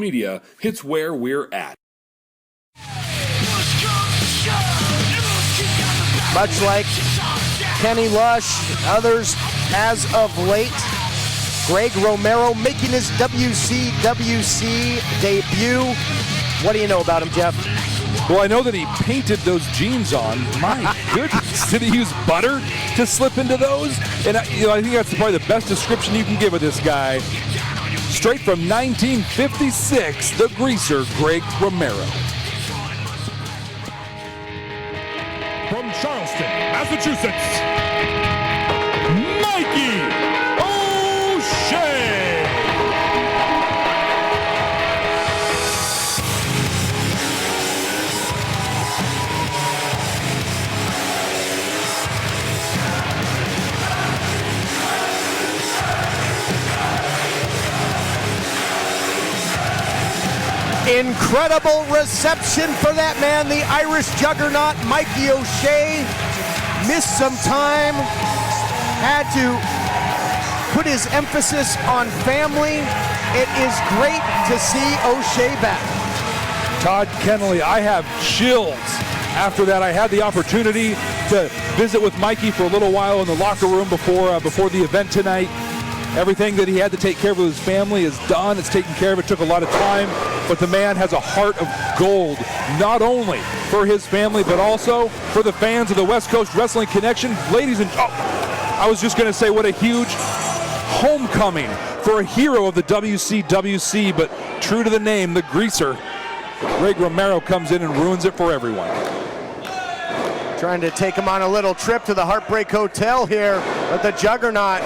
Media hits where we're at. Much like Kenny Lush, others as of late, Greg Romero making his WCWC debut. What do you know about him, Jeff? Well, I know that he painted those jeans on. My goodness, did he use butter to slip into those? And I think that's probably the best description you can give of this guy. Straight from 1956, the greaser, Greg Romero. From Charleston, Massachusetts, Mikey O'Shea. Incredible reception for that man, the Irish juggernaut, Mikey O'Shea. Missed some time, had to put his emphasis on family. It is great to see O'Shea back. Todd Kennelly, I have chills after that. I had the opportunity to visit with Mikey for a little while in the locker room before the event tonight. Everything that he had to take care of with his family is done. It's taken care of. It took a lot of time, but the man has a heart of gold, not only for his family, but also for the fans of the West Coast Wrestling Connection. Ladies and I was just going to say what a huge homecoming for a hero of the WCWC, but true to the name, the greaser, Greg Romero comes in and ruins it for everyone. Trying to take him on a little trip to the Heartbreak Hotel here, but the juggernaut,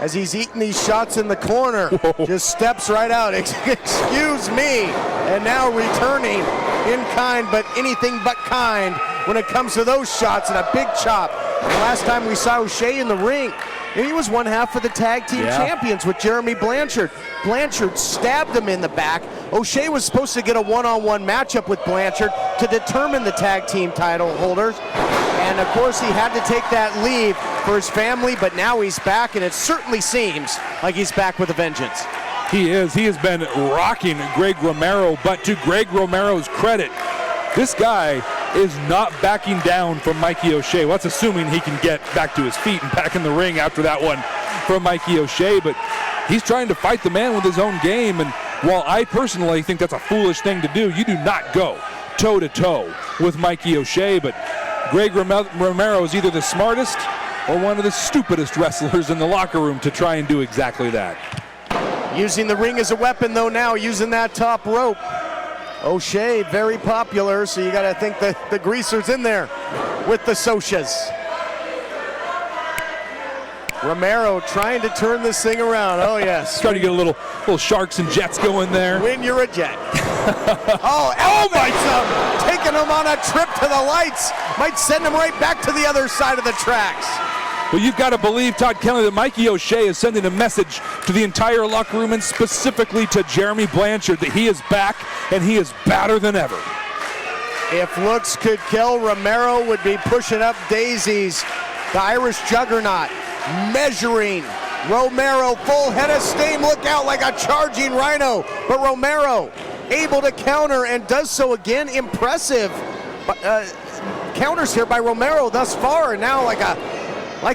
as he's eating these shots in the corner, just steps right out. Excuse me. And now returning in kind, but anything but kind when it comes to those shots and a big chop. The last time we saw O'Shea in the ring, he was one half of the tag team champions with Jeremy Blanchard. Blanchard stabbed him in the back. O'Shea was supposed to get a one-on-one matchup with Blanchard to determine the tag team title holders. And of course he had to take that leave for his family, but now he's back, and it certainly seems like he's back with a vengeance. He is. He has been rocking Greg Romero, but to Greg Romero's credit, this guy is not backing down from Mikey O'Shea. Well, that's assuming he can get back to his feet and back in the ring after that one from Mikey O'Shea, but he's trying to fight the man with his own game, and while I personally think that's a foolish thing to do, you do not go toe-to-toe with Mikey O'Shea, but Greg Romero is either the smartest or one of the stupidest wrestlers in the locker room to try and do exactly that. Using the ring as a weapon, though, now using that top rope. O'Shea, very popular, so you got to think that the greaser's in there with the Socias. Romero trying to turn this thing around. Oh, yes. Trying to get a little sharks and jets going there. When you're a jet. Elevates him, taking him on a trip to the lights. Might send him right back to the other side of the tracks. Well, you've got to believe, Todd Kennelly, that Mikey O'Shea is sending a message to the entire locker room and specifically to Jeremy Blanchard that he is back and he is badder than ever. If looks could kill, Romero would be pushing up daisies. The Irish juggernaut measuring Romero, full head of steam, look out like a charging rhino, but Romero able to counter and does so again. Impressive counters here by Romero thus far, and now like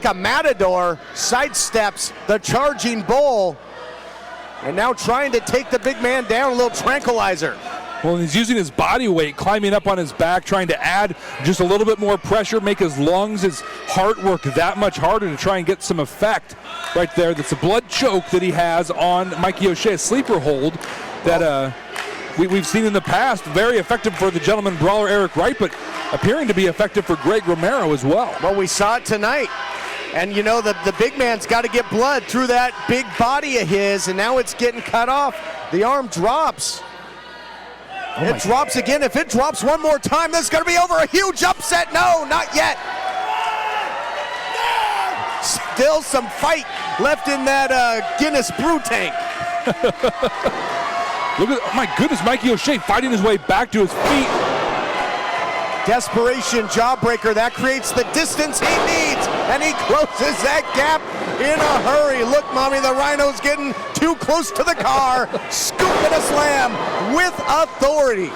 a matador sidesteps the charging bull, and now trying to take the big man down. A little tranquilizer. Well, he's using his body weight, climbing up on his back, trying to add just a little bit more pressure, make his lungs, his heart work that much harder to try and get some effect right there. That's a blood choke that he has on Mikey O'Shea, a sleeper hold that we've seen in the past. Very effective for the gentleman brawler Eric Wright, but appearing to be effective for Greg Romero as well. Well, we saw it tonight. And you know, the big man's got to get blood through that big body of his, and now it's getting cut off. The arm drops. It drops again. If it drops one more time, this is going to be over. A huge upset. No, not yet. Still some fight left in that Guinness brew tank. Look at, oh my goodness, Mikey O'Shea fighting his way back to his feet. Desperation jawbreaker. That creates the distance he needs, and he closes that gap in a hurry. Look, Mommy, the Rhino's getting too close to the car. Scooping and a slam with authority.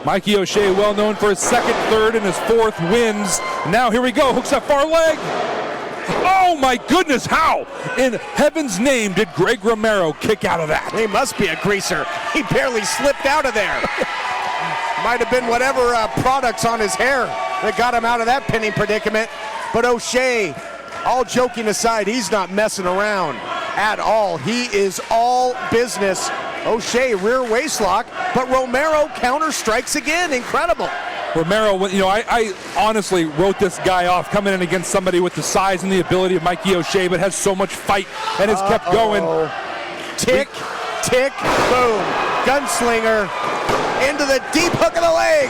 Mikey O'Shea, well known for his second, third, and his fourth wins. Now here we go, hooks that far leg. Oh my goodness, how in heaven's name did Greg Romero kick out of that? He must be a greaser. He barely slipped out of there. Might have been whatever products on his hair that got him out of that pinning predicament. But O'Shea, all joking aside, he's not messing around at all. He is all business. O'Shea rear waistlock, but Romero counter strikes again. Incredible. Romero, you know, I honestly wrote this guy off coming in against somebody with the size and the ability of Mikey O'Shea, but has so much fight and has kept going. Tick, tick, boom. Gunslinger into the deep hook of the leg.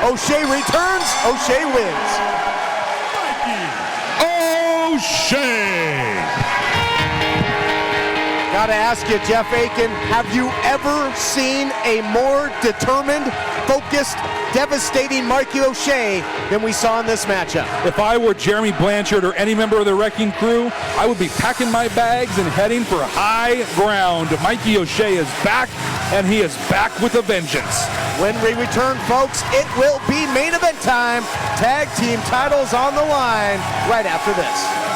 O'Shea returns. O'Shea wins. O'Shea. Gotta ask you, Jeff Aiken, have you ever seen a more determined, focused, devastating Mikey O'Shea than we saw in this matchup? If I were Jeremy Blanchard or any member of the Wrecking Crew, I would be packing my bags and heading for high ground. Mikey O'Shea is back, and he is back with a vengeance. When we return, folks, it will be main event time. Tag team titles on the line right after this.